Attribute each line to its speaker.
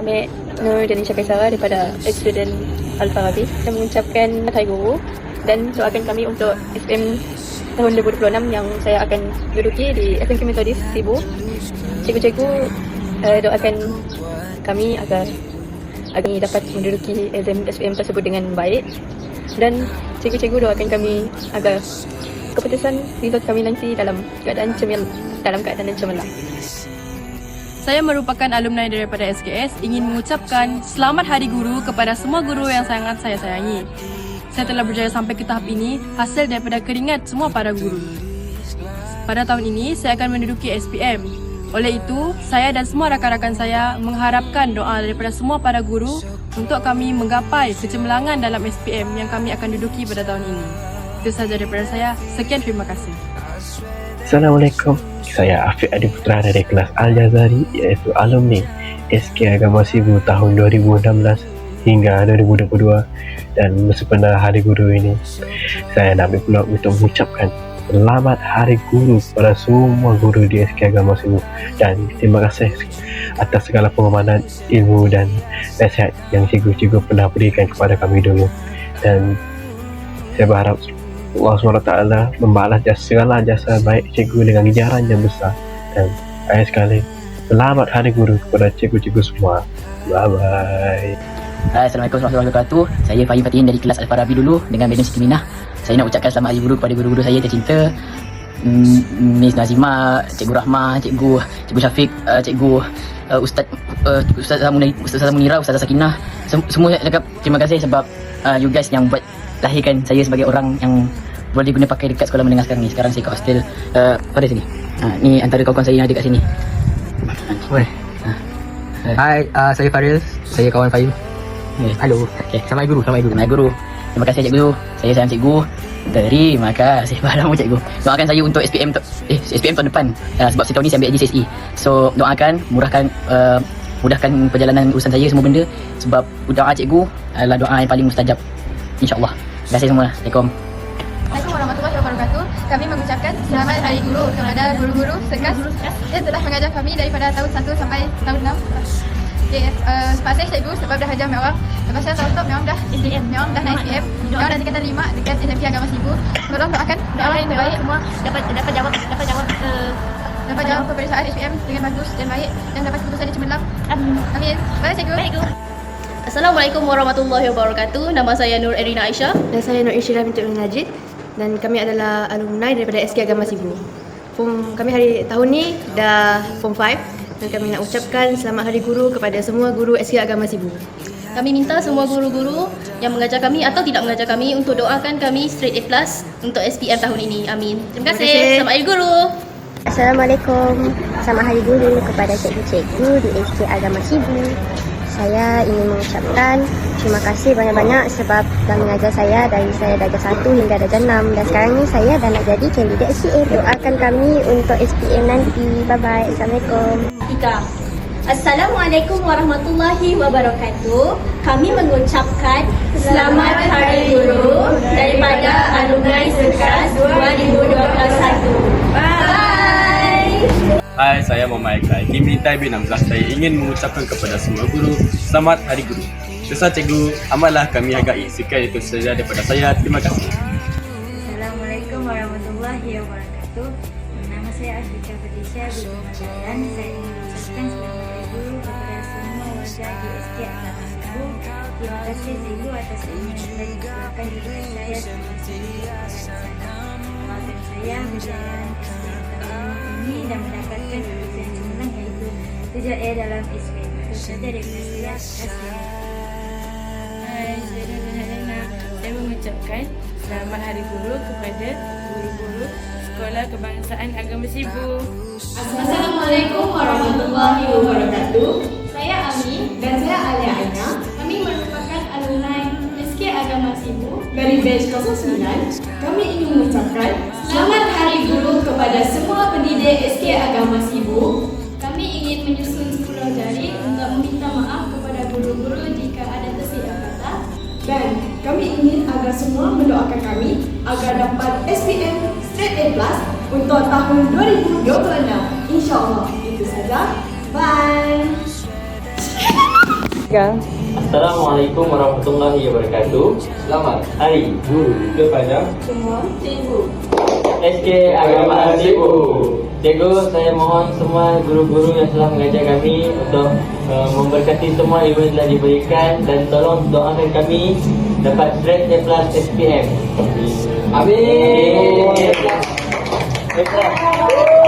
Speaker 1: Kami Nur dan Isha Kaisara daripada Student Al-Farabi. Saya mengucapkan Hari Guru dan doakan kami untuk SPM tahun 2026 yang saya akan duduki di SMK Metodis Sibu. Cikgu-cikgu doakan kami agar dapat menduduki exam SPM tersebut dengan baik, dan cikgu-cikgu doakan kami agar keputusan result kami nanti dalam keadaan cemerlang.
Speaker 2: Saya merupakan alumni daripada SKS, ingin mengucapkan Selamat Hari Guru kepada semua guru yang sangat saya sayangi. Saya telah berjaya sampai ke tahap ini hasil daripada keringat semua para guru. Pada tahun ini, saya akan menduduki SPM. Oleh itu, saya dan semua rakan-rakan saya mengharapkan doa daripada semua para guru untuk kami menggapai kecemerlangan dalam SPM yang kami akan duduki pada tahun ini. Itu sahaja daripada saya. Sekian, terima kasih.
Speaker 3: Assalamualaikum. Saya Afiq Adi Putra dari kelas Al-Jazari, iaitu alumni SK Agama Sibu tahun 2016 hingga 2022, dan bersempena Hari Guru ini, saya nak ambil peluang untuk mengucapkan Selamat Hari Guru kepada semua guru di SK Agama Sibu, dan terima kasih atas segala pengorbanan, ilmu dan nasihat yang cikgu-cikgu pernah berikan kepada kami dulu. Dan saya berharap Allah SWT membalas segala jasa baik cikgu dengan ganjaran yang besar. Dan akhir sekali, selamat Hari Guru kepada cikgu-cikgu semua. Bye-bye.
Speaker 4: Assalamualaikum warahmatullahi wabarakatuh. Saya Fahim Fatihin dari kelas Al-Farabi dulu dengan Madam Siti Minah. Saya nak ucapkan selamat Hari Guru kepada guru-guru saya tercinta, Miss Nazima, Cikgu Rahmah, Cikgu Syafiq, Cikgu Ustazah Munira, Ustazah Sakinah. Semua saya cakap terima kasih sebab you guys yang buat lahirkan saya sebagai orang yang boleh guna pakai dekat sekolah menengah sekarang ni. Sekarang saya kat hostel pada sini. Ni antara kawan-kawan saya yang ada kat sini.
Speaker 5: Hai, saya Faril. Saya kawan Fahim. Halo.
Speaker 4: Okay.
Speaker 5: Selamat Hari Guru.
Speaker 4: Selamat Hari Guru. Terima kasih cikgu. Saya sayang cikgu. Terima kasih padamu cikgu. Doakan saya untuk SPM tahun depan. Sebab saya tahun ni saya ambil GCSE. So doakan, mudahkan perjalanan urusan saya semua benda. Sebab doa cikgu adalah doa yang paling mustajab, InsyaAllah. Terima kasih semua. Assalamualaikum.
Speaker 6: Assalamualaikum warahmatullahi wabarakatuh. Kami mengucapkan Selamat Hari Guru kepada guru-guru sekelas yang telah mengajar kami daripada tahun 1 sampai tahun 6. Okay, sebab saya cikgu, sebab dah ajar memang. Lepas saya tahun top memang dah SPM, memang dah naik SPM, memang dah tingkatan 5 dekat SMK Agama Sibu. Tolong doakan doa yang terbaik semua dapat jawab peperiksaan SPM dengan bagus dan baik, dan dapat keputusan yang cemerlang. Amin. Terima kasih cikgu. Baik,
Speaker 7: Assalamualaikum warahmatullahi wabarakatuh. Nama saya Nur Erina Aisyah.
Speaker 1: Dan saya Nur Insyirah binti Najid, dan kami adalah alumni daripada SK Agama Sibu. Kami tahun ni dah Form 5, dan kami nak ucapkan Selamat Hari Guru kepada semua guru SK Agama Sibu.
Speaker 7: Kami minta semua guru-guru yang mengajar kami atau tidak mengajar kami untuk doakan kami straight A+ untuk SPM tahun ini. Amin. Terima kasih. Selamat Hari Guru.
Speaker 8: Assalamualaikum. Selamat Hari Guru kepada cikgu-cikgu di SK Agama Sibu. Saya ingin mengucapkan terima kasih banyak-banyak sebab dah mengajar saya dari saya darjah 1 hingga darjah 6, dan sekarang ni saya dah nak jadi kandidat SPM. Doakan kami untuk SPM nanti. Bye-bye. Assalamualaikum.
Speaker 9: Assalamualaikum warahmatullahi wabarakatuh. Kami mengucapkan Selamat Hari Guru daripada alumni sekelas 2021. Bye.
Speaker 10: Hai, saya Muhammad Iqbal, tim Litai B16. Saya ingin mengucapkan kepada semua guru Selamat Hari Guru. Dosa cikgu, amatlah kami hargai. Sekian itu saja daripada saya. Terima kasih.
Speaker 11: Assalamualaikum warahmatullahi wabarakatuh. Nama saya Azrika Fatisha bin Majalan. Saya ingin mengucapkan Selamat Hari Guru kepada semua warga di SK Agama Sibu. Terima kasih cikgu atas ilmu yang telah diberikan kepada saya selama doakan saya berjaya ini dan mendapatkan keputusan yang cemerlang, iaitu 7A dalam SPM. Itu saja daripada saya. Terima kasih.
Speaker 2: Hai, saya Nur Helena. Saya mengucapkan Selamat Hari Guru kepada guru-guru Sekolah Kebangsaan Agama Sibu.
Speaker 9: Assalamualaikum warahmatullahi wabarakatuh. Saya Ami dan saya Alia Aina. Kami merupakan alumni SK Agama Sibu dari batch 09. Kami ingin mengucapkan Selamat Hari Guru kepada semua pendidik SK Agama Sibu. Kami ingin menyusun 10 jari untuk meminta maaf kepada guru-guru jika ada tersilap kata, dan kami ingin agar semua mendoakan kami agar dapat SPM straight A+ untuk tahun 2026. InsyaAllah. Itu saja. Bye.
Speaker 2: Rizka.
Speaker 12: Assalamualaikum warahmatullahi wabarakatuh. Selamat Hari Guru kepada
Speaker 9: Semua cikgu.
Speaker 12: SK Agama Sibu. Cikgu, saya mohon semua guru-guru yang telah mengajar kami untuk memberkati semua ilmu yang telah diberikan dan tolong doakan kami dapat straight A+ SPM. Amin. A+.